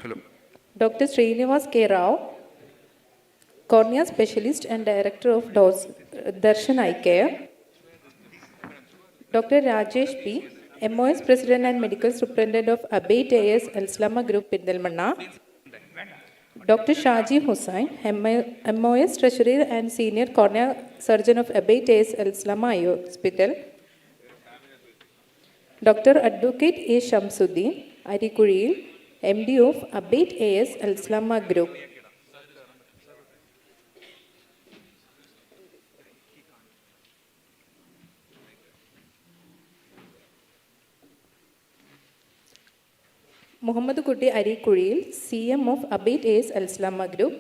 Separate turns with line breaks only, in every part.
Hello.
Dr. Srinivas K. Rao, cornea specialist and director of Darshan Eye Care. Dr. Rajesh P., MOS President and Medical Superintendent of Abate AS Al-Slama Group, Pindalmanna. Dr. Shaji Hussain, MOS Treasurer and Senior Cornea Surgeon of Abate AS Al-Slama Eye Hospital. Dr. Advocate A. Shamsuddin, Arikuril, MD of Abate AS Al-Slama Group. Muhammad Kutti Arikuril, CM of Abate AS Al-Slama Group.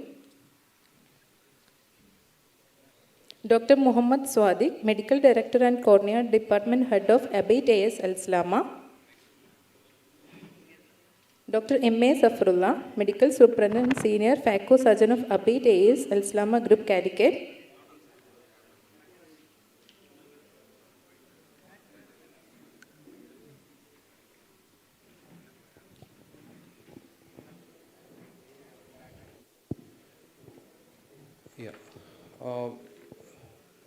Dr. Muhammad Swadik, Medical Director and Cornea Department Head of Abate AS Al-Slama. Dr. M.A. Safrullah, Medical Superintendent and Senior Phaco Surgeon of Abate AS Al-Slama Group, Calicut.
Yeah.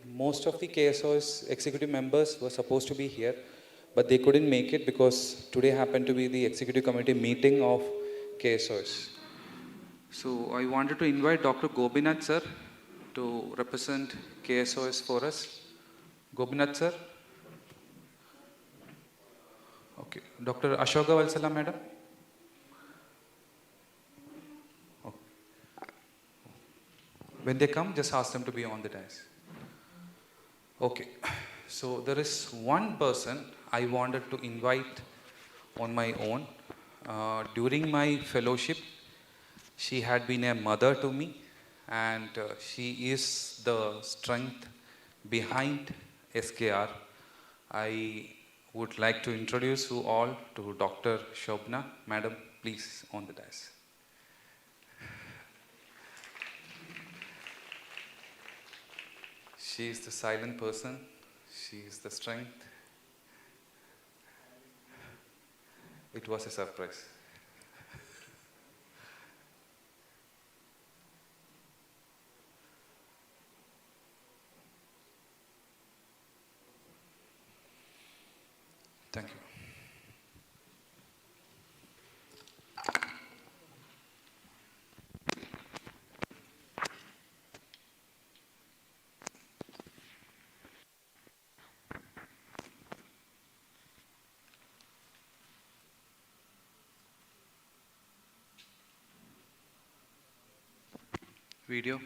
Most of the KSOS executive members were supposed to be here, but they couldn't make it because today happened to be the executive committee meeting of KSOS. So I wanted to invite Dr. Gobinath sir to represent KSOS for us. Gobinath sir. Okay. Dr. Ashoka Valsala madam. Okay. When they come, just ask them to be on the dais. Okay. So there is one person I wanted to invite on my own. During my fellowship, she had been a mother to me, and she is the strength behind SKR. I would like to introduce you all to Dr. Shobna. Madam, please, on the dais. She is the silent person. She is the strength. It was a surprise. Thank you. Video.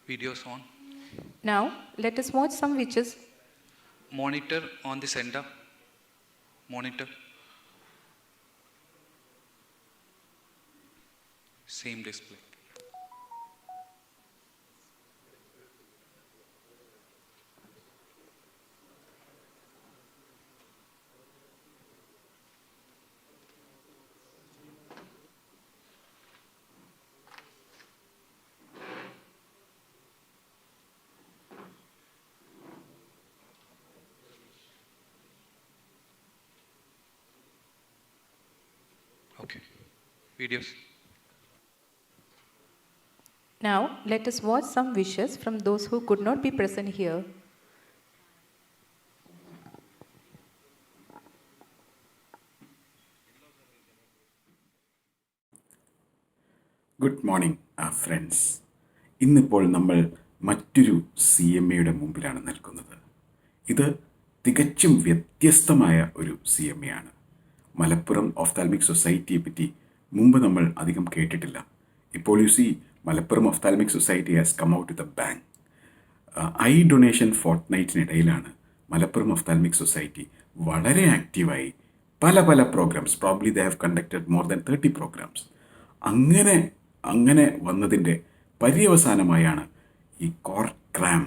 Videos on.
Now, let us watch some witches.
Monitor on the center. Monitor. Same display. Okay. Videos.
Now, let us watch some wishes from those who could not be present here.
Good morning friends. ഇന്നിപ്പോൾ നമ്മൾ മറ്റൊരു CMAയുടെ മുമ്പിലാണ് നിൽക്കുന്നത്. ഇത് തികച്ചും വ്യത്യസ്തമായ ഒരു CMA ആണ്. മലപ്പുറം ഓഫ്താൽമിക് സൊസൈറ്റിയെ പറ്റി മുമ്പ് നമ്മൾ അധികം കേട്ടിട്ടില്ല. ഇപ്പോൾ Malappuram ophthalmic society has come out with a bang. Eye donation ഫോർട്ട്നൈറ്റിനിടയിലാണ് മലപ്പുറം ഓഫ്താൽമിക് സൊസൈറ്റി വളരെ ആക്റ്റീവായി പല programmes, probably they have conducted more than 30 programmes. അങ്ങനെ വന്നതിൻ്റെ പര്യവസാനമായാണ് ഈ Cor-Kram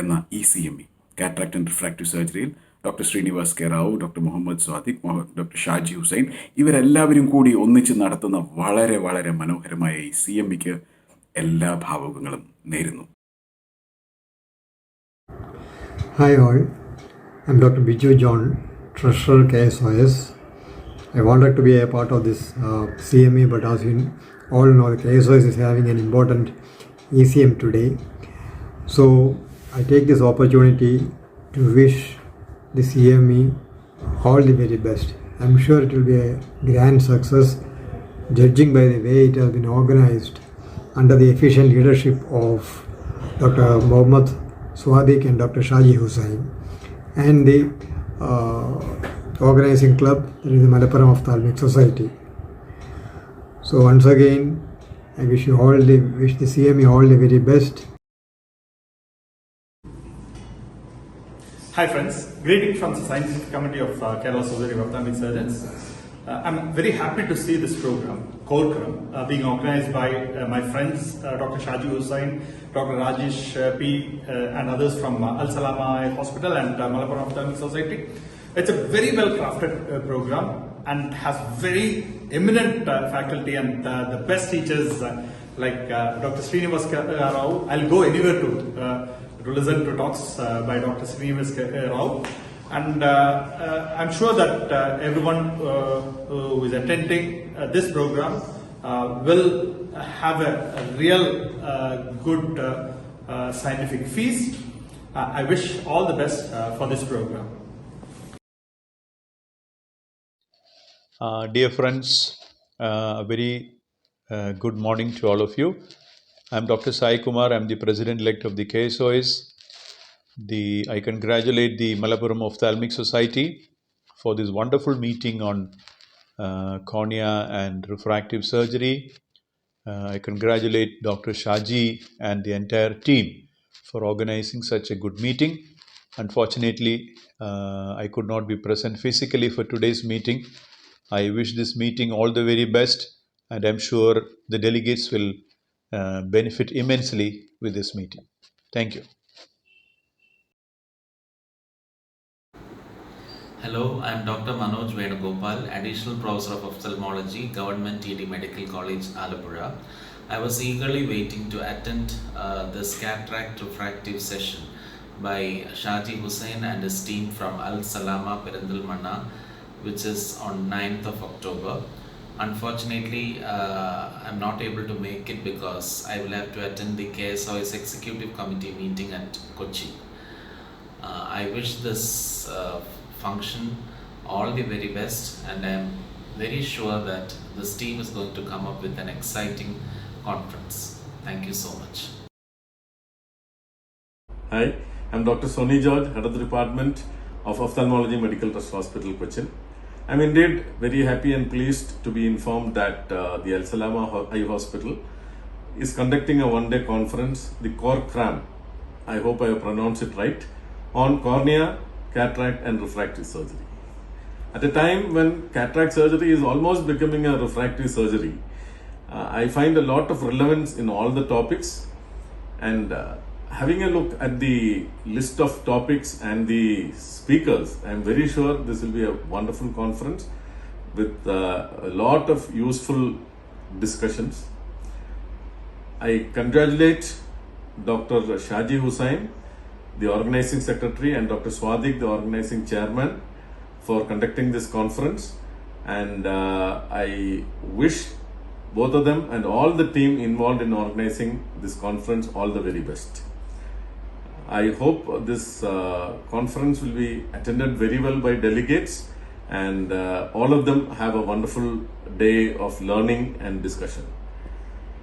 എന്ന CME, കാറ്ററാക്ട് ആൻഡ് റിഫ്രാക്റ്റീവ് സർജറിയിൽ doctor Srinivas K Rao, doctor Muhammad Sadiq, doctor Shaji Hussain ഇവരെല്ലാവരും കൂടി ഒന്നിച്ച് നടത്തുന്ന വളരെ വളരെ മനോഹരമായ ഈ CMEക്ക് എല്ലാ ഭാവുകങ്ങളും നേരുന്നു.
Hi all, I'm Dr. Biju John, Treasurer KSOS. I wanted to be a part of this CME, but as you all know, the KSOS is having an important ECM today. So I take this opportunity to wish the CME all the very best. I'm sure it will be a grand success, judging by the way it has been organized under the efficient leadership of Dr. Mohammad Swadik and Dr. Shaji Hussain and the organizing club, that is the Malappuram Ophthalmic Society. So once again, I wish the CME all the very best.
Hi friends, greetings from the Scientific Committee of Kerala Society of Ophthalmic Surgeons. I'm very happy to see this program, Cor-Kram, being organized by my friends Dr. Shaji Hussain, Dr. Rajesh P and others from Al Salama Hospital and Malappuram Ophthalmic Society. It's a very well crafted program and has very eminent faculty and the best teachers like Dr. Srinivas Rao. I'll go anywhere to listen to talks by Dr. Srinivas Rao. And I'm sure that everyone who is attending this program will have a real good scientific feast. I wish all the best for this program.
Dear friends, a very good morning to all of you. I'm Dr. Sai Kumar. I'm the President-elect of the KSOS. I congratulate the Malappuram Ophthalmic Society for this wonderful meeting on cornea and refractive surgery. I congratulate Dr. Shaji and the entire team for organizing such a good meeting. Unfortunately, I could not be present physically for today's meeting. I wish this meeting all the very best, and I'm sure the delegates will benefit immensely with this meeting. Thank you.
Hello, I'm Dr. Manoj Venugopal, Additional Professor of Ophthalmology, Government TD Medical College, Alappuzha. I was eagerly waiting to attend this cataract refractive session by Shaji Hussain and his team from Al Salama, Perindalmanna, which is on 9th of October. Unfortunately, I'm not able to make it because I will have to attend the KSOS Executive Committee meeting at Kochi. I wish this function all the very best, and I'm very sure that this team is going to come up with an exciting conference. Thank you so much.
Hi, I'm Dr. Soni George, Head of the Department of Ophthalmology, Medical Trust Hospital, Cochin. I'm indeed very happy and pleased to be informed that the Al Salama Eye Hospital is conducting a one-day conference, the Cor-Kram, I hope I have pronounced it right, on cornea, cataract and refractive surgery. At a time when cataract surgery is almost becoming a refractive surgery, I find a lot of relevance in all the topics, and having a look at the list of topics and the speakers, I am very sure this will be a wonderful conference with a lot of useful discussions. I congratulate Dr. Shaji Hussain, the organizing secretary, and Dr. Swadik, the organizing chairman, for conducting this conference, and I wish both of them and all the team involved in organizing this conference all the very best. I hope this conference will be attended very well by delegates, and all of them have a wonderful day of learning and discussion.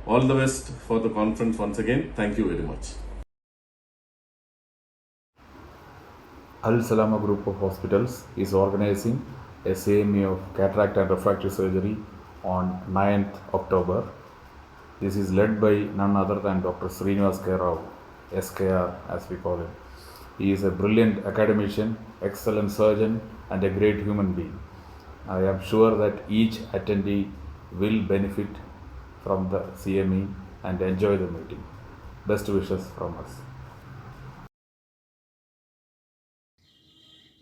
All the best for the conference once again. Thank you very much.
Al Salama Group of Hospitals is organizing a CME of cataract and refractive surgery on 9th October. This is led by none other than Dr. Srinivas Rao, SKR as we call him. He is a brilliant academician, excellent surgeon, and a great human being. I am sure that each attendee will benefit from the CME and enjoy the meeting. Best wishes from us.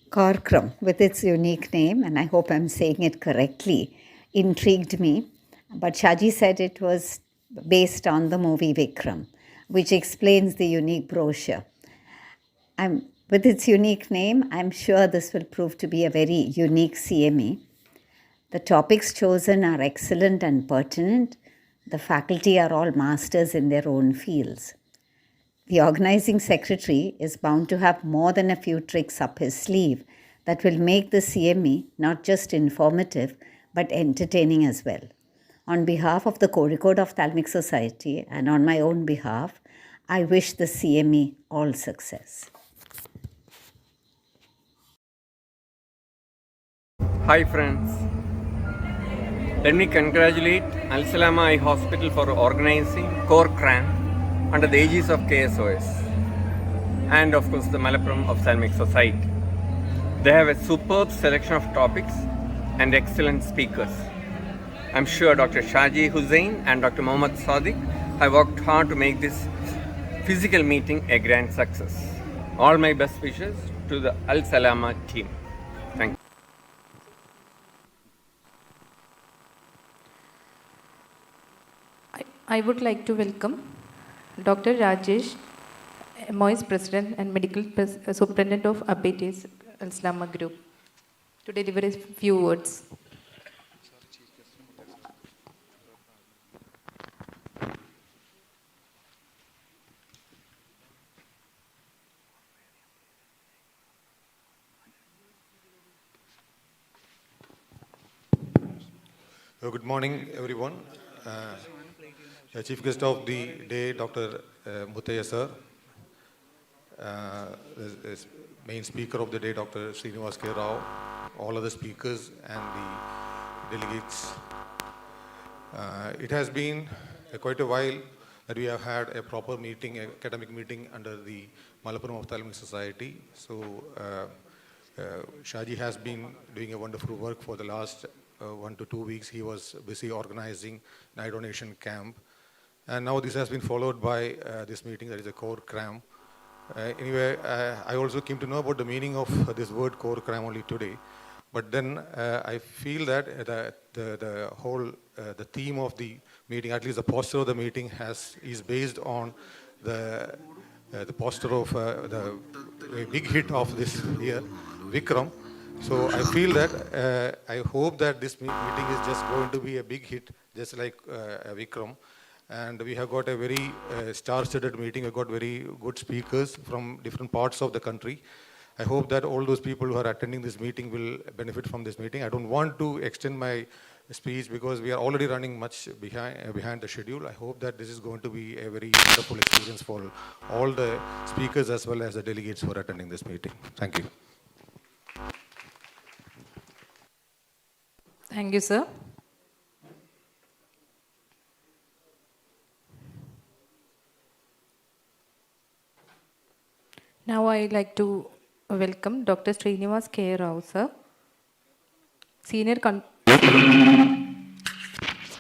Cor-Kram, with its unique name, and I hope I'm saying it correctly, intrigued me. But Shaji said it was based on the movie Vikram, which explains the unique brochure. With its unique name, I'm sure this will prove to be a very unique CME. The topics chosen are excellent and pertinent. The faculty are all masters in their own fields. The organizing secretary is bound to have more than a few tricks up his sleeve that will make the CME not just informative but entertaining as well. On behalf of the Kozhikode Ophthalmic Society and on my own behalf, I wish the CME all success.
Hi friends, let me congratulate Al Salama Eye Hospital for organizing Cor-Kram under the aegis of KSOS and of course the Malappuram Ophthalmic Society. They have a superb selection of topics and excellent speakers. I'm sure Dr. Shaji Hussain and Dr. Mohammad Sadiq have worked hard to make this physical meeting a grand success. All my best wishes to the Al Salama team. Thank you.
I would like to welcome Dr. Rajesh, MOS President and Medical Superintendent of Abetes Al-Slama Group, to deliver a few words.
Good morning, everyone. The Chief Guest of the day, Dr. Muthaiya sir. The main speaker of the day, Dr. Srinivas K. Rao. All other speakers and the delegates. It has been quite a while that we have had a proper meeting, an academic meeting under the Malappuram Ophthalmic Society. So Shaji has been doing a wonderful work for the last 1 to 2 weeks. He was busy organizing an eye donation camp. And now this has been followed by this meeting, that is a Cor-Kram. Anyway, I also came to know about the meaning of this word Cor-Kram only today. But then I feel that the whole, the theme of the meeting, at least the posture of the meeting is based on the posture of the big hit of this year, Vikram. So I feel that, I hope that this meeting is just going to be a big hit, just like Vikram. And we have got a very star-studded meeting. We've got very good speakers from different parts of the country. I hope that all those people who are attending this meeting will benefit from this meeting. I don't want to extend my speech because we are already running much behind the schedule. I hope that this is going to be a very wonderful experience for all the speakers as well as the delegates who are attending this meeting. Thank you.
Thank you, sir. Now I would like to welcome Dr. Srinivas K. Rao, sir, Senior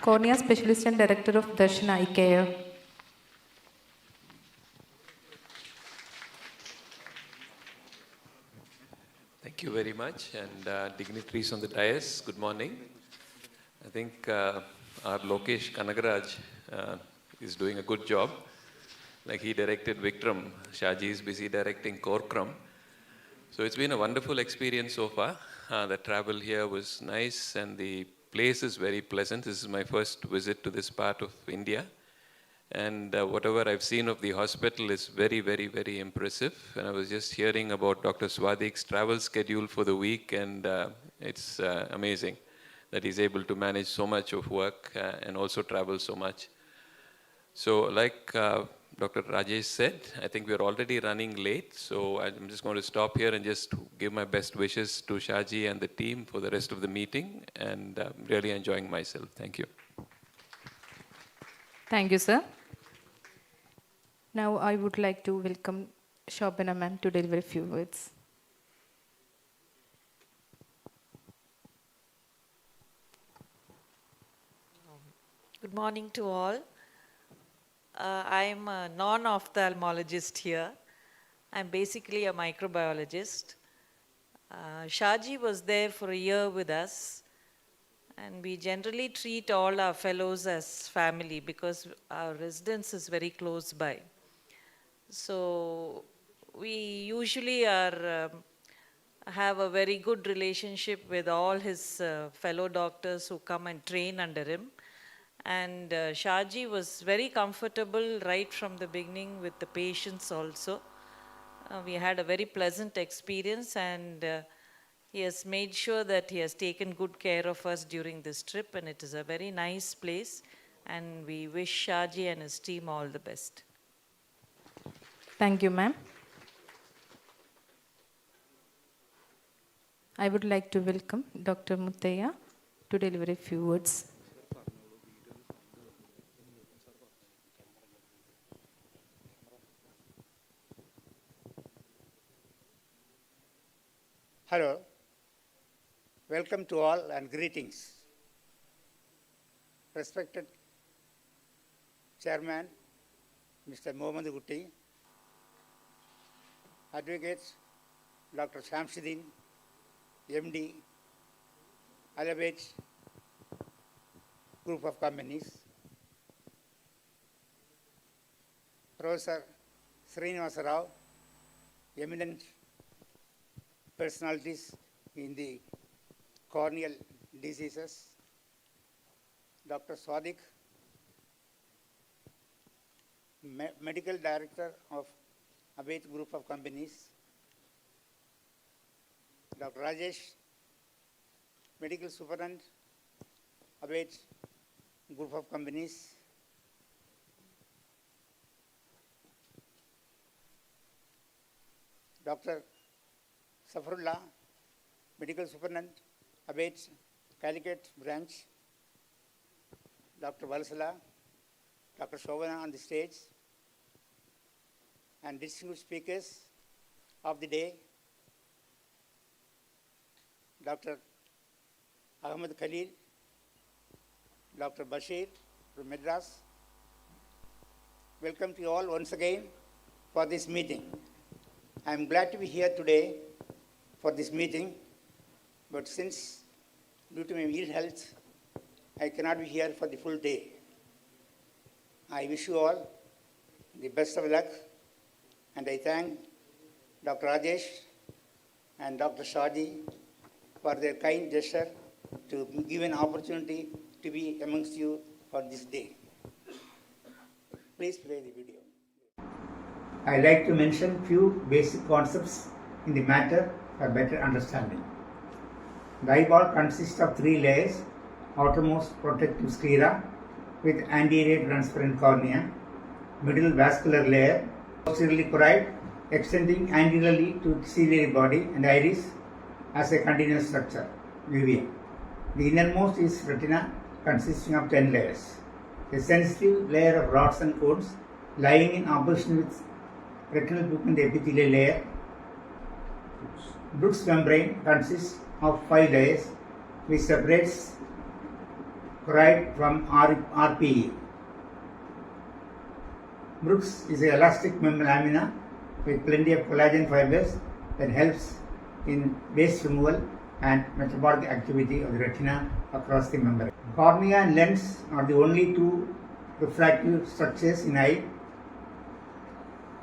Cornea Specialist and Director of Darshan Eye Care.
Thank you very much, and dignitaries on the dais, good morning. I think our Lokesh Kanagaraj is doing a good job. Like he directed Vikram, Shaji is busy directing Cor-Kram. So it's been a wonderful experience so far. The travel here was nice and the place is very pleasant. This is my first visit to this part of India. And whatever I've seen of the hospital is very, very, very impressive. And I was just hearing about Dr. Swadik's travel schedule for the week, and it's amazing that he's able to manage so much of work and also travel so much. So like Dr. Rajesh said, I think we're already running late, so I'm just going to stop here and just give my best wishes to Shaji and the team for the rest of the meeting, and really enjoying myself. Thank you.
Thank you, sir. Now I would like to welcome Shobana ma'am to deliver a few words.
Good morning to all. I'm a non-ophthalmologist here. I'm basically a microbiologist. Shaji was there for a year with us, and we generally treat all our fellows as family because our residence is very close by. So we usually have a very good relationship with all his fellow doctors who come and train under him. And Shaji was very comfortable right from the beginning with the patients also. We had a very pleasant experience, and he has made sure that he has taken good care of us during this trip, and it is a very nice place, and we wish Shaji and his team all the best.
Thank you, ma'am. I would like to welcome Dr. Muttaya to deliver a few words.
Hello, welcome to all and greetings. Respected Chairman, Mr. Mohammad Gutti, Advocates, Dr. Shamsuddin, MD, Elevate Group of Companies, Professor Srinivasa Rao, eminent personalities in the corneal diseases, Dr. Swadik, Medical Director of Abate Group of Companies, Dr. Rajesh, Medical Superintendent, Abate Group of Companies, Dr. Safarullah, Medical Superintendent, Abate Calicut Branch, Dr. Valsala, Dr. Shobana on the stage, and distinguished speakers of the day, Dr. Ahmed Khalil, Dr. Bashir from Madras. Welcome to you all once again for this meeting. I am glad to be here today for this meeting, but since due to my ill health, I cannot be here for the full day. I wish you all the best of luck, and I thank Dr. Rajesh and Dr. Shaji for their kind gesture to give an opportunity to be amongst you on this day. Please play the video. I like to mention few basic concepts in the matter for better understanding. The eyeball consists of 3 layers: outermost protective sclera with anterior transparent cornea, middle vascular layer, posteriorly choroid, extending anteriorly to ciliary body and iris as a continuous structure, uvea. The innermost is retina, consisting of 10 layers. A sensitive layer of rods and cones lying in opposition with retinal pigment epithelial layer. Bruch's membrane consists of 5 layers, which separates choroid from RPE. Bruch's is an elastic lamina with plenty of collagen fibers that helps in waste removal and metabolic activity of the retina across the membrane. Cornea and lens are the only 2 refractive structures in eye.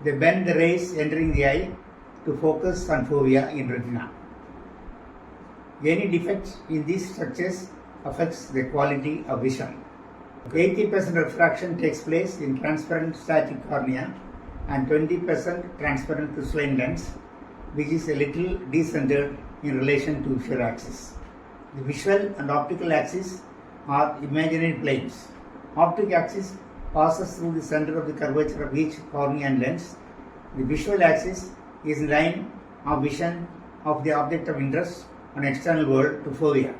They bend the rays entering the eye to focus on fovea in retina. Any defect in these structures affects the quality of vision. 80% refraction takes place in transparent static cornea and 20% transparent crystalline lens, which is a little decentered in relation to visual axis. The visual and optical axis are imaginary planes. Optic axis passes through the center of the curvature of each cornea and lens. The visual axis is in line of vision of the object of interest on external world to fovea.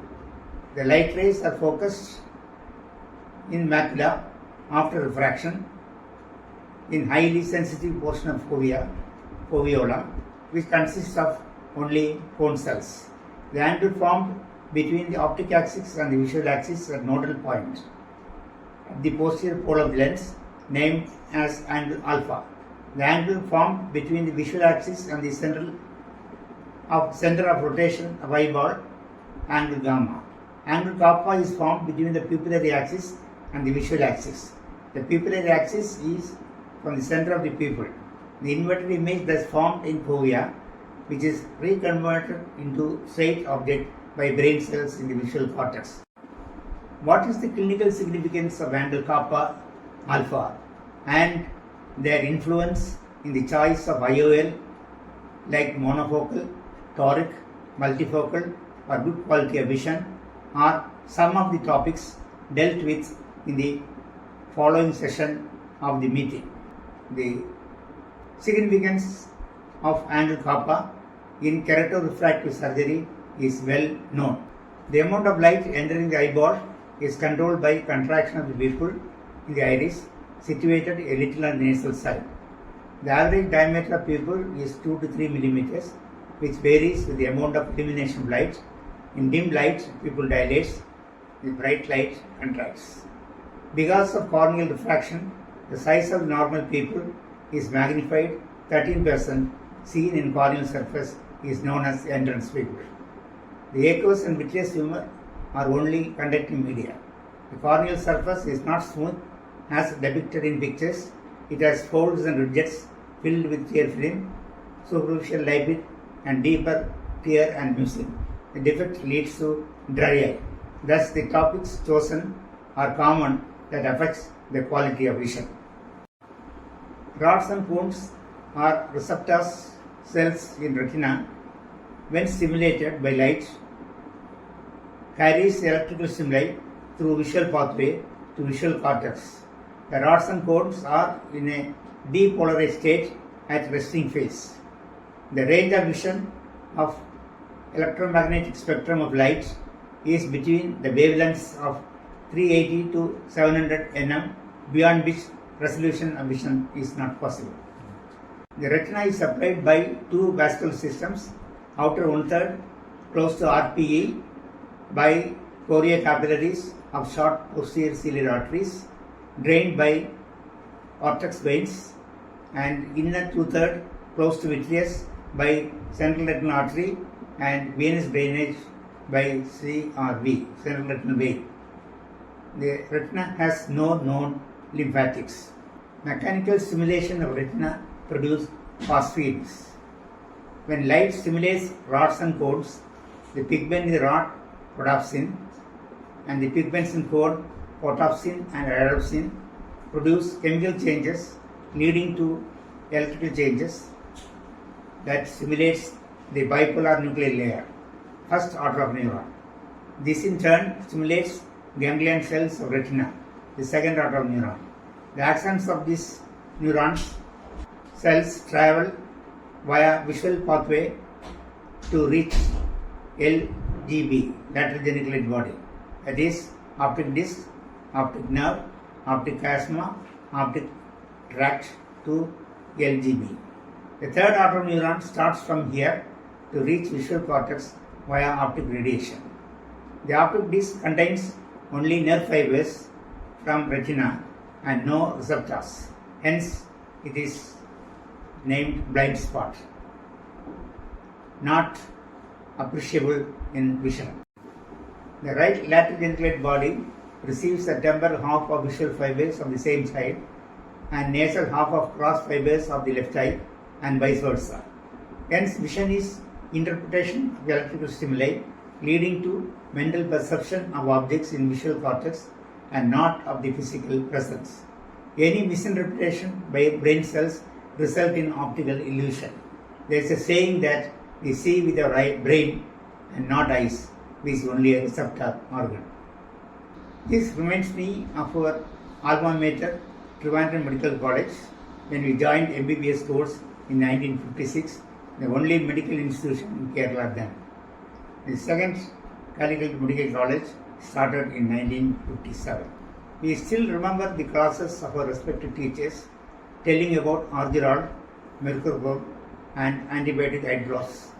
The light rays are focused in macula after refraction in highly sensitive portion of foveola, which consists of only cone cells. The angle formed between the optic axis and the visual axis at nodal point at the posterior pole of the lens, named as angle alpha. The angle formed between the visual axis and the central of center of rotation of eyeball, angle gamma. Angle kappa is formed between the pupillary axis and the visual axis. The pupillary axis is from the center of the pupil. The inverted image thus formed in fovea, which is reconverted into straight object by brain cells in the visual cortex. What is the clinical significance of angle kappa alpha and their influence in the choice of IOL like monofocal, toric, multifocal or good quality of vision are some of the topics dealt with in the following session of the meeting. The significance of angle kappa in keratorefractive surgery is well known. The amount of light entering the eyeball is controlled by contraction of the pupil in the iris situated a little on the nasal side. The average diameter of pupil is 2 to 3 millimeters, which varies with the amount of illumination of light. In dim light, pupil dilates, with bright light contracts. Because of corneal refraction, the size of the normal pupil is magnified 13%, seen in corneal surface is known as entrance pupil. The aqueous and vitreous humor are only conducting media. The corneal surface is not smooth as depicted in pictures. It has folds and ridges filled with tear film, superficial lipid and deeper tear and mucin. The defect leads to dry eye. Thus the topics chosen are common that affects the quality of vision. Rods and cones are receptors cells in retina. When stimulated by light, carries electrical stimuli through visual pathway to visual cortex. The rods and cones are in a depolarized state at resting phase. The range of vision of electromagnetic spectrum of light is between the wavelengths of 380 to 700 nm, beyond which resolution of vision is not possible. The retina is supplied by two vascular systems, outer one-third close to RPE by chorea capillaries of short posterior ciliary arteries, drained by cortex veins, and inner two-third close to vitreous by central retinal artery and venous drainage by CRV, central retinal vein. The retina has no known lymphatics. Mechanical stimulation of retina produces phosphides. When light stimulates rods and cones, the pigment in the rod, rhodopsin, and the pigments in cone, photopsin and rhodopsin, produce chemical changes leading to electrical changes that stimulates the bipolar nuclear layer, first order of neuron. This in turn stimulates ganglion cells of retina, the second order of neuron. The axons of these neurons cells travel via visual pathway to reach LGB, lateral geniculate body, that is optic disc, optic nerve, optic chiasma, optic tract to LGB. The third order neuron starts from here to reach visual cortex via optic radiation. The optic disc contains only nerve fibers from retina and no receptors. Hence, it is named blind spot, not appreciable in vision. The right lateral geniculate body receives the temporal half of visual fibers of the same side and nasal half of cross fibers of the left eye and vice versa. Hence, vision is interpretation of electrical stimuli leading to mental perception of objects in visual cortex and not of the physical presence. Any misinterpretation by brain cells result in optical illusion. There is a saying that we see with our brain and not eyes, which is only a receptor organ. This reminds me of our alma mater, Trivandrum Medical College, when we joined MBBS course in 1956, the only medical institution in Kerala then. The second Calicut Medical College started in 1957. We still remember the classes of our respected teachers telling about orgeron, mercurochrome and antibiotic eye drops,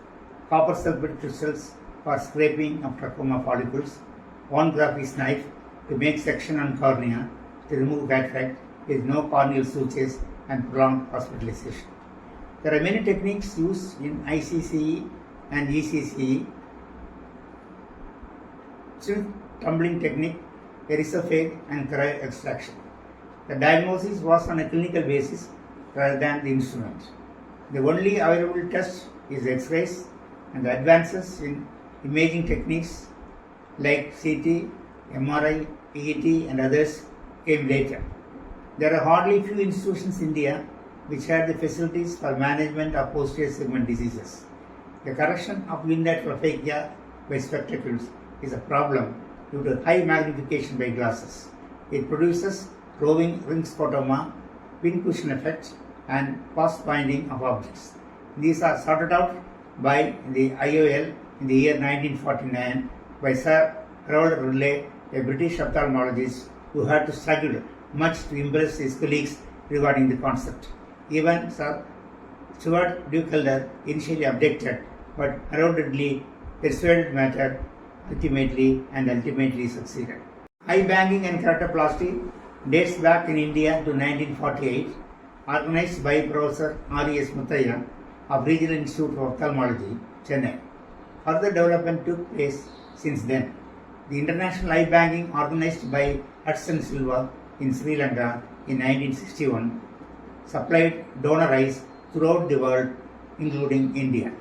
copper sulfate crystals for scraping of trachoma follicles, von Graffy's knife to make section on cornea to remove cataract with no corneal sutures and prolonged hospitalization. There are many techniques used in ICCE and ECCE, swift tumbling technique, esophageal and cryo extraction. The diagnosis was on a clinical basis rather than the instrument. The only available test is X-rays, and the advances in imaging techniques like CT, MRI, PET and others came later. There are hardly few institutions in India which had the facilities for management of posterior segment diseases. The correction of wind-at traphakia by spectacles is a problem due to high magnification by glasses. It produces roving ring scotoma, pincushion effect, and fast binding of objects. These are sorted out by the IOL in the year 1949 by Sir Harold Ridley, a British ophthalmologist who had to struggle much to impress his colleagues regarding the concept. Even Sir Stuart Dukelder initially objected, but Harold Ridley persuaded matter ultimately succeeded. Eye banking and keratoplasty dates back in India to 1948, organized by Professor R.E.S. Muthaiya of Regional Institute of Ophthalmology, Chennai. Further development took place since then. The International Eye Banking, organized by Hudson Silva in Sri Lanka in 1961, supplied donor eyes throughout the world, including India.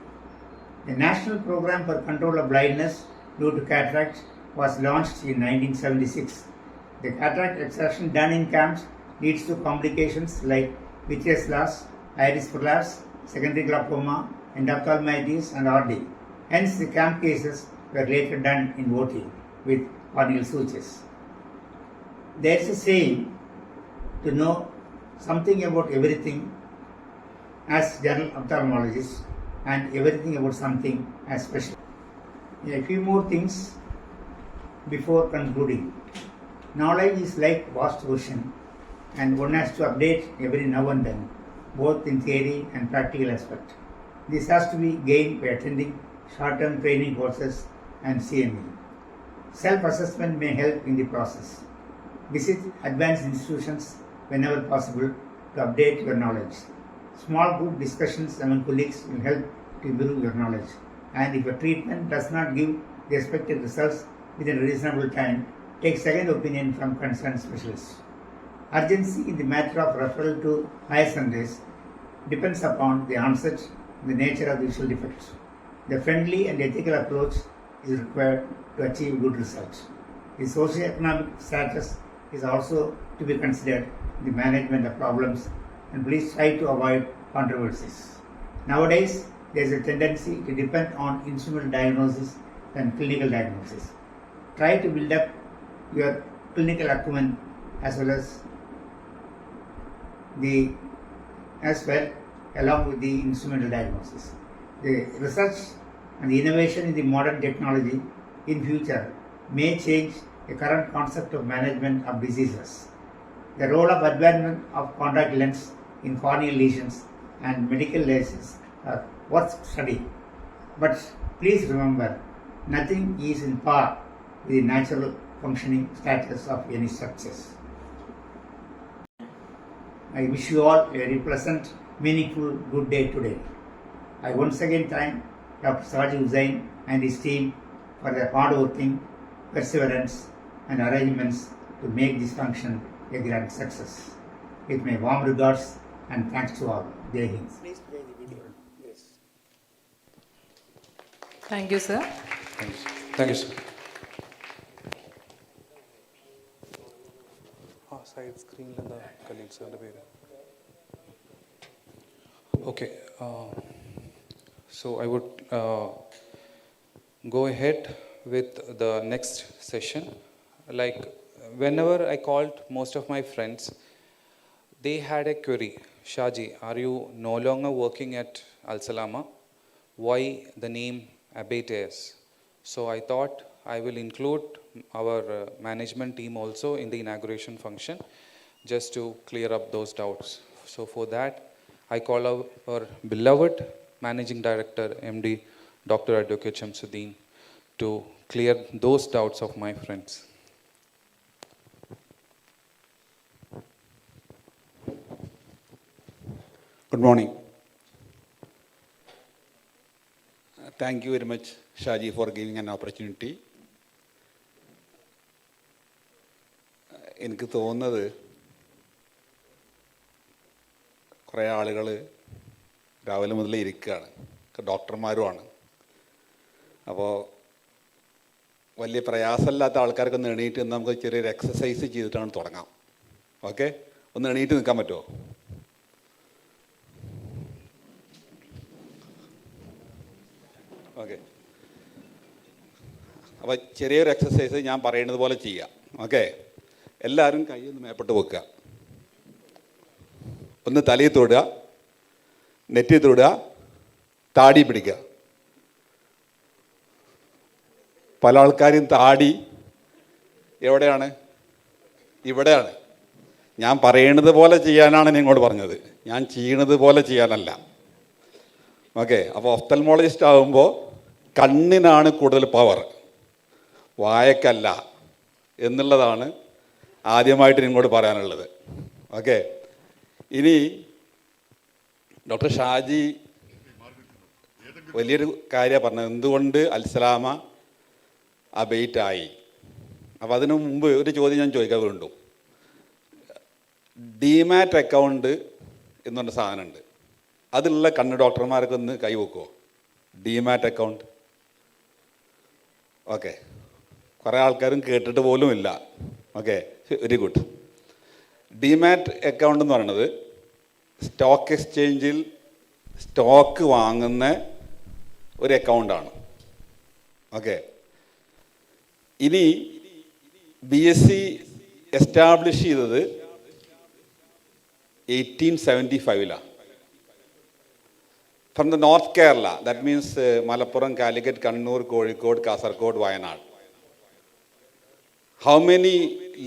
The National Program for Control of Blindness due to cataract was launched in 1976. The cataract extraction done in camps leads to complications like vitreous loss, iris prolapse, secondary glaucoma, endophthalmitis and RD. Hence, the camp cases were later done in OT with corneal sutures. There is a saying to know something about everything as general ophthalmologist and everything about something as special. A few more things before concluding. Knowledge is like vast ocean and one has to update every now and then, both in theory and practical aspect. This has to be gained by attending short-term training courses and CME. Self-assessment may help in the process. Visit advanced institutions whenever possible to update your knowledge. Small group discussions among colleagues will help to improve your knowledge. And if a treatment does not give the expected results within a reasonable time, take second opinion from concerned specialists. Urgency in the matter of referral to higher centers depends upon the onset and the nature of the visual defects. The friendly and ethical approach is required to achieve good results. The socio-economic status is also to be considered in the management of problems, and please try to avoid controversies. Nowadays, there is a tendency to depend on instrumental diagnosis than clinical diagnosis. Try to build up your clinical acumen as well along with the instrumental diagnosis. The research and the innovation in the modern technology in future may change the current concept of management of diseases. The role of advancement of contact lens in corneal lesions and medical lenses are worth study. But please remember, nothing is in par with the natural functioning status of any structures. I wish you all a very pleasant, meaningful, good day today. I once again thank Dr. Saji Hussain and his team for their hard working, perseverance and arrangements to make this function a grand success. With my warm regards and thanks to all. Jai Hind. Please play the video. Yes.
Thank you, sir.
Thank you, sir. Thank you, sir. Side screen and the colleagues are okay. So I would go ahead with the next session. Like whenever I called most of my friends, they had a query. Shaji, are you no longer working at Al Salama? Why the name Abetes? So I thought I will include our management team also in the inauguration function just to clear up those doubts. So for that, I call our beloved Managing Director, MD, Dr. Advocate Shamsuddin, to clear those doubts of my friends.
Good morning. Thank you very much, Shaji, for giving an opportunity. എനിക്ക് തോന്നുന്നത് കുറേ ആളുകൾ രാവിലെ മുതലേ ഇരിക്കുകയാണ്, ഡോക്ടർമാരുമാണ്. അപ്പോൾ വലിയ പ്രയാസമില്ലാത്ത ആൾക്കാർക്ക് ഒന്ന് എണീറ്റ് നമുക്ക് ചെറിയൊരു എക്സസൈസ് ചെയ്തിട്ടാണ് തുടങ്ങാം. ഓക്കെ, ഒന്ന് എണീറ്റ് നിൽക്കാൻ പറ്റുമോ? ഓക്കെ, അപ്പോൾ ചെറിയൊരു എക്സസൈസ് ഞാൻ പറയുന്നത് പോലെ ചെയ്യാം. ഓക്കെ, എല്ലാവരും കൈ ഒന്ന് മേപ്പെട്ട് വെക്കുക, ഒന്ന് തലയിൽ തൊടുക, നെറ്റി തൊടുക, താടി പിടിക്കുക. പല ആൾക്കാരും താടി എവിടെയാണ്? ഇവിടെയാണ്. ഞാൻ പറയണത് പോലെ ചെയ്യാനാണ് നിങ്ങളോട് പറഞ്ഞത്, ഞാൻ ചെയ്യണത് പോലെ ചെയ്യാനല്ല. ഓക്കെ, അപ്പോൾ ഒഫ്തൽമോളജിസ്റ്റ് ആകുമ്പോൾ കണ്ണിനാണ് കൂടുതൽ പവർ, വായക്കല്ല എന്നുള്ളതാണ് ആദ്യമായിട്ട് നിങ്ങളോട് പറയാനുള്ളത്. ഓക്കെ, ഇനി ഡോക്ടർ ഷാജി വലിയൊരു കാര്യമാണ് പറഞ്ഞത്, എന്തുകൊണ്ട് അൽസലാമ അബെയ്റ്റായി. അപ്പോൾ അതിനു മുമ്പ് ഒരു ചോദ്യം ഞാൻ ചോദിക്കാൻ വേണ്ടു. ഡിമാറ്റ് അക്കൗണ്ട് എന്ന് പറഞ്ഞ സാധനമുണ്ട്, അതിലുള്ള കണ്ണ് ഡോക്ടർമാരൊക്കെ ഒന്ന് കൈവെക്കുമോ? Demat account. ഓക്കെ, കുറേ ആൾക്കാരും കേട്ടിട്ട് പോലും ഇല്ല. Okay, very good. Demat account എന്ന് പറയുന്നത് സ്റ്റോക്ക് എക്സ്ചേഞ്ചിൽ സ്റ്റോക്ക് വാങ്ങുന്ന ഒരു അക്കൗണ്ടാണ്. ഓക്കെ, ഇനി BSc എസ്റ്റാബ്ലിഷ് ചെയ്തത് 1875 from the north Kerala, that means Malappuram, Calicut, Kannur, Kozhikode, Kasaragod, Wayanad. How many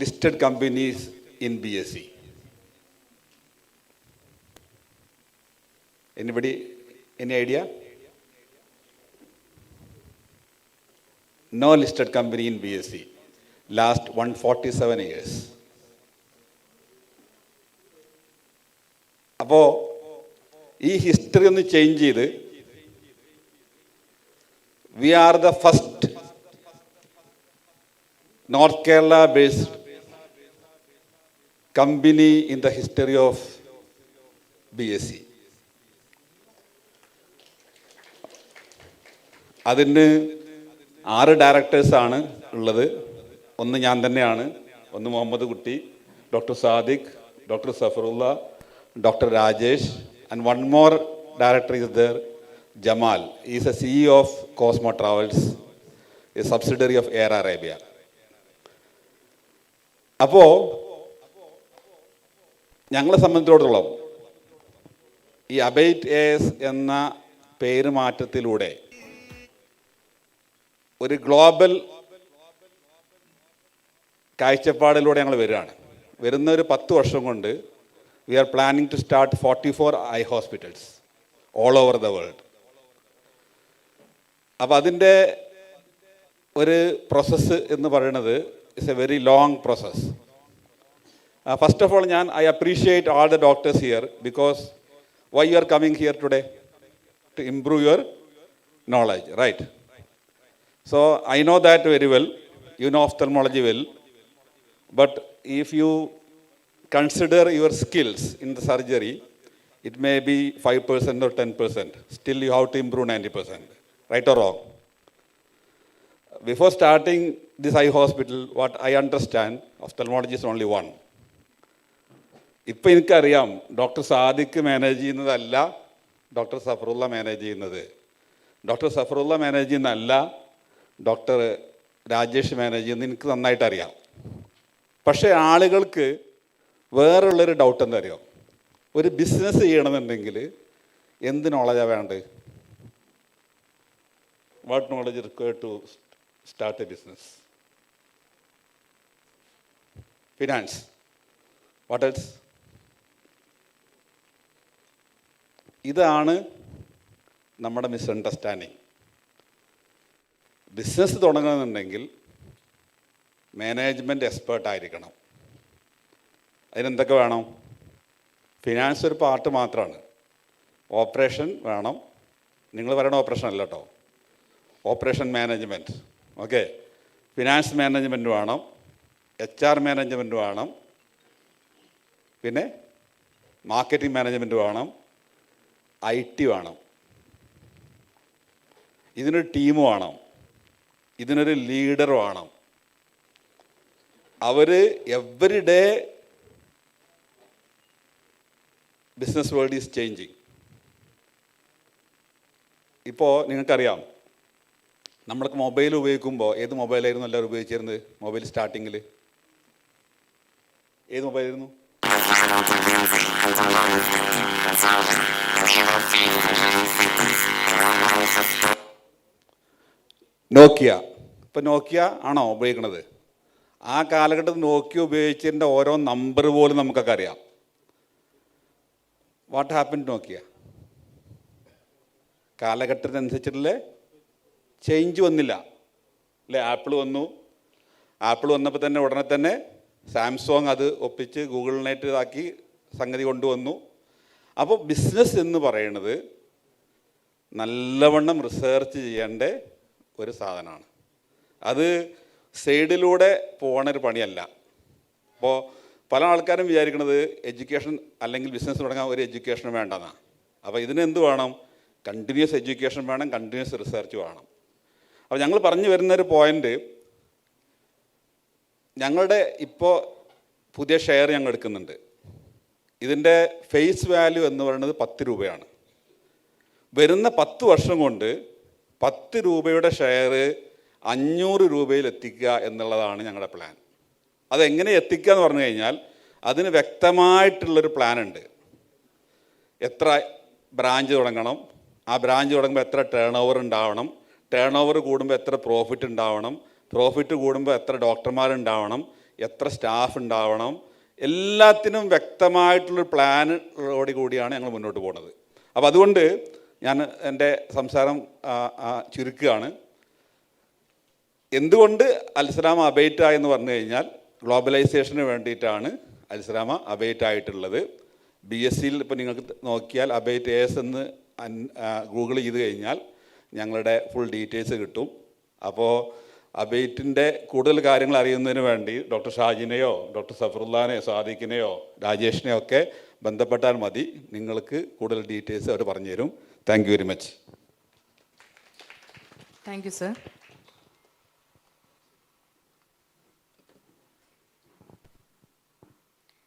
listed companies in BSc? Anybody? Any idea? No listed company in BSc. Last 147 years. അപ്പോൾ ഈ history ഒന്ന് ചേഞ്ച് ചെയ്ത് we are the first North Kerala based company in the history of BSc. അതിന് 6 ഡയറക്ടേഴ്സാണ് ഉള്ളത്. ഒന്ന് ഞാൻ തന്നെയാണ്, ഒന്ന് മുഹമ്മദ് കുട്ടി, doctor Sadiq, doctor Safarulla, doctor Rajesh, and one more director is there, Jamal. He is a CEO of Cosmo Travels, a subsidiary of Air Arabia. അപ്പോൾ ഞങ്ങളെ സംബന്ധിച്ചിടത്തോളം ഈ അബൈറ്റ് AS എന്ന പേര് മാറ്റത്തിലൂടെ ഒരു ഗ്ലോബൽ കാഴ്ചപ്പാടിലൂടെ ഞങ്ങൾ വരികയാണ്. വരുന്ന ഒരു 10 വർഷം കൊണ്ട് we are planning to start 44 eye hospitals all over the world. അപ്പോൾ അതിൻ്റെ ഒരു പ്രോസസ്സ് എന്ന് പറയുന്നത് it's a very long process. First of all, I appreciate all the doctors here, because why you are coming here today? To improve your knowledge, right? So I know that very well. You know ophthalmology well. But if you consider your skills in the surgery, it may be 5% or 10%. Still you have to improve 90%. Right or wrong? Before starting this eye hospital, what I understand, ophthalmology is only one. ഇപ്പോൾ എനിക്കറിയാം doctor Sadiq manage ചെയ്യുന്നതല്ല doctor Safarulla manage ചെയ്യുന്നത്, doctor Safarulla manage ചെയ്യുന്നതല്ല doctor Rajesh manage ചെയ്യുന്നത് എനിക്ക് നന്നായിട്ട് അറിയാം. പക്ഷേ ആളുകൾക്ക് വേറുള്ളൊരു ഡൗട്ട് എന്താ അറിയാം, ഒരു ബിസിനസ് ചെയ്യണമെന്നുണ്ടെങ്കിൽ എന്ത് നോളജാണ് വേണ്ടത്? What knowledge required to start a business? Finance. What else? ഇതാണ് നമ്മുടെ മിസ്അണ്ടർസ്റ്റാൻഡിങ്. ബിസിനസ് തുടങ്ങണമെന്നുണ്ടെങ്കിൽ മാനേജ്മെൻറ്റ് എക്സ്പേർട്ട് ആയിരിക്കണം. അതിനെന്തൊക്കെ വേണം? ഫിനാൻസ് ഒരു പാർട്ട് മാത്രമാണ്. ഓപ്പറേഷൻ വേണം. നിങ്ങൾ പറയണ ഓപ്പറേഷൻ അല്ല കേട്ടോ, operation management, okay, finance management വേണം, HR മാനേജ്മെൻറ്റ് വേണം, പിന്നെ മാർക്കറ്റിംഗ് മാനേജ്മെൻറ്റ് വേണം, IT വേണം. ഇതിനൊരു ടീം വേണം, ഇതിനൊരു ലീഡർ വേണം. അവർ every day business world is changing. ഇപ്പോൾ നിങ്ങൾക്കറിയാം, നമ്മൾക്ക് മൊബൈൽ ഉപയോഗിക്കുമ്പോൾ ഏത് മൊബൈലായിരുന്നു എല്ലാവരും ഉപയോഗിച്ചിരുന്നത്? മൊബൈൽ സ്റ്റാർട്ടിങ്ങിൽ ഏത് മൊബൈലായിരുന്നു? നോക്കിയ. ഇപ്പം നോക്കിയ ആണോ ഉപയോഗിക്കുന്നത്? ആ കാലഘട്ടത്തിൽ നോക്കിയ ഉപയോഗിച്ചതിൻ്റെ ഓരോ നമ്പർ പോലും നമുക്കൊക്കെ അറിയാം. What happen Nokia? കാലഘട്ടത്തിനനുസരിച്ചിട്ടുള്ള ചേഞ്ച് വന്നില്ല അല്ലേ? ആപ്പിൾ വന്നു, ആപ്പിൾ വന്നപ്പോൾ തന്നെ ഉടനെ തന്നെ സാംസങ് അത് ഒപ്പിച്ച് ഗൂഗിളിനായിട്ട് ഇതാക്കി സംഗതി കൊണ്ടുവന്നു. അപ്പോൾ ബിസിനസ് എന്ന് പറയുന്നത് നല്ലവണ്ണം റിസർച്ച് ചെയ്യേണ്ട ഒരു സാധനമാണ്. അത് സൈഡിലൂടെ പോകണൊരു പണിയല്ല. അപ്പോൾ പല ആൾക്കാരും വിചാരിക്കുന്നത് എഡ്യൂക്കേഷൻ അല്ലെങ്കിൽ ബിസിനസ് തുടങ്ങാൻ ഒരു എഡ്യൂക്കേഷൻ വേണ്ടെന്നാണ്. അപ്പോൾ ഇതിന് എന്ത് വേണം? കണ്ടിന്യൂസ് എഡ്യൂക്കേഷൻ വേണം, കണ്ടിന്യൂസ് റിസർച്ച് വേണം. അപ്പോൾ ഞങ്ങൾ പറഞ്ഞു വരുന്നൊരു പോയിൻ്റ്, ഞങ്ങളുടെ ഇപ്പോൾ പുതിയ ഷെയർ ഞങ്ങൾ എടുക്കുന്നുണ്ട്. ഇതിൻ്റെ ഫേസ് വാല്യൂ എന്ന് പറയുന്നത് 10 രൂപയാണ്. വരുന്ന 10 വർഷം കൊണ്ട് 10 രൂപയുടെ ഷെയർ 500 രൂപയിൽ എത്തിക്കുക എന്നുള്ളതാണ് ഞങ്ങളുടെ പ്ലാൻ. അതെങ്ങനെ എത്തിക്കുക എന്ന് പറഞ്ഞു കഴിഞ്ഞാൽ അതിന് വ്യക്തമായിട്ടുള്ളൊരു പ്ലാൻ ഉണ്ട്. എത്ര ബ്രാഞ്ച് തുടങ്ങണം, ആ ബ്രാഞ്ച് തുടങ്ങുമ്പോൾ എത്ര ടേൺ ഓവർ ഉണ്ടാവണം, ടേൺ ഓവർ കൂടുമ്പോൾ എത്ര പ്രോഫിറ്റ് ഉണ്ടാവണം, പ്രോഫിറ്റ് കൂടുമ്പോൾ എത്ര ഡോക്ടർമാരുണ്ടാവണം, എത്ര സ്റ്റാഫ് ഉണ്ടാവണം, എല്ലാത്തിനും വ്യക്തമായിട്ടുള്ളൊരു പ്ലാനോട് കൂടിയാണ് ഞങ്ങൾ മുന്നോട്ട് പോകുന്നത്. അപ്പോൾ അതുകൊണ്ട് ഞാൻ എൻ്റെ സംസാരം ചുരുക്കുകയാണ്. എന്തുകൊണ്ട് അൽസലാമ അബൈറ്റ എന്ന് പറഞ്ഞു കഴിഞ്ഞാൽ ഗ്ലോബലൈസേഷന് വേണ്ടിയിട്ടാണ് അൽസലാമ അബൈറ്റ ആയിട്ടുള്ളത്. BScയിൽ ഇപ്പോൾ നിങ്ങൾക്ക് നോക്കിയാൽ അബൈറ്റ് AS എന്ന് ഗൂഗിൾ ചെയ്ത് കഴിഞ്ഞാൽ ഞങ്ങളുടെ ഫുൾ ഡീറ്റെയിൽസ് കിട്ടും. അപ്പോൾ അബൈറ്റിൻ്റെ കൂടുതൽ കാര്യങ്ങൾ അറിയുന്നതിന് വേണ്ടി ഡോക്ടർ ഷാജിനെയോ ഡോക്ടർ സഫറുല്ലാനെയോ സാദിഖിനെയോ രാജേഷിനെയോ ഒക്കെ ബന്ധപ്പെട്ടാൽ മതി. നിങ്ങൾക്ക് കൂടുതൽ ഡീറ്റെയിൽസ് അവർ പറഞ്ഞു തരും. Thank you very much.
Thank you sir.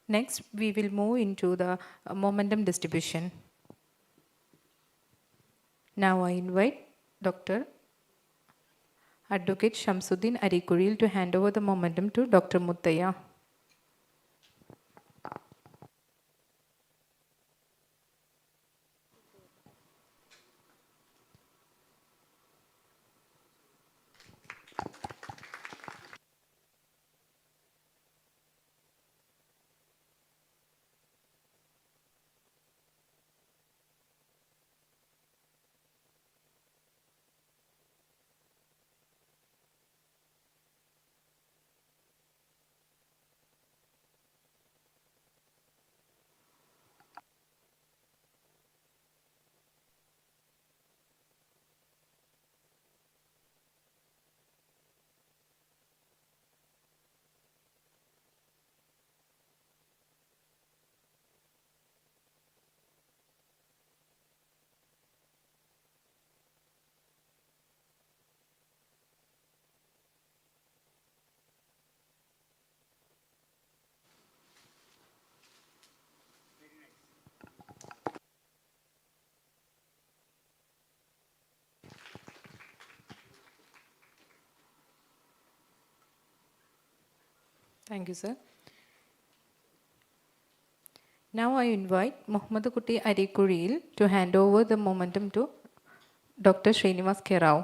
Next, we will move into the momentum distribution. Now I invite Dr. Advocate Shamsuddin Arikuril to hand over the momentum to Dr. Muttaya. Thank you, sir. Now I invite Muhammad Kutti Arikuril to hand over the momentum to Dr. Srinivas K. Rao.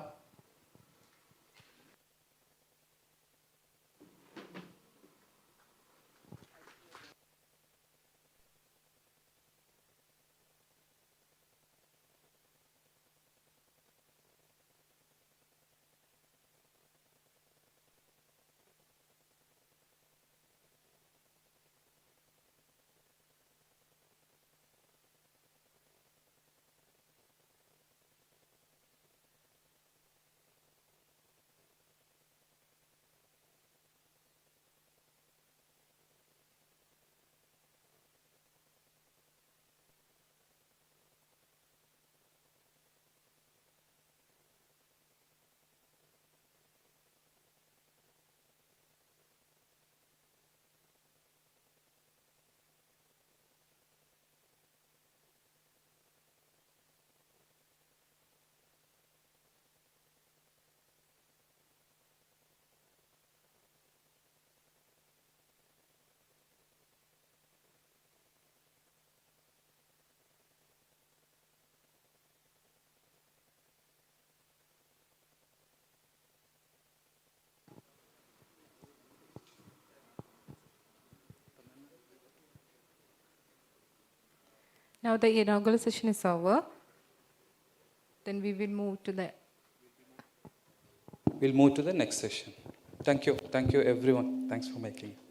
Now the inaugural session is over. Then we will move to the
We'll move to the next session. Thank you. Thank you, everyone. Thanks for making it.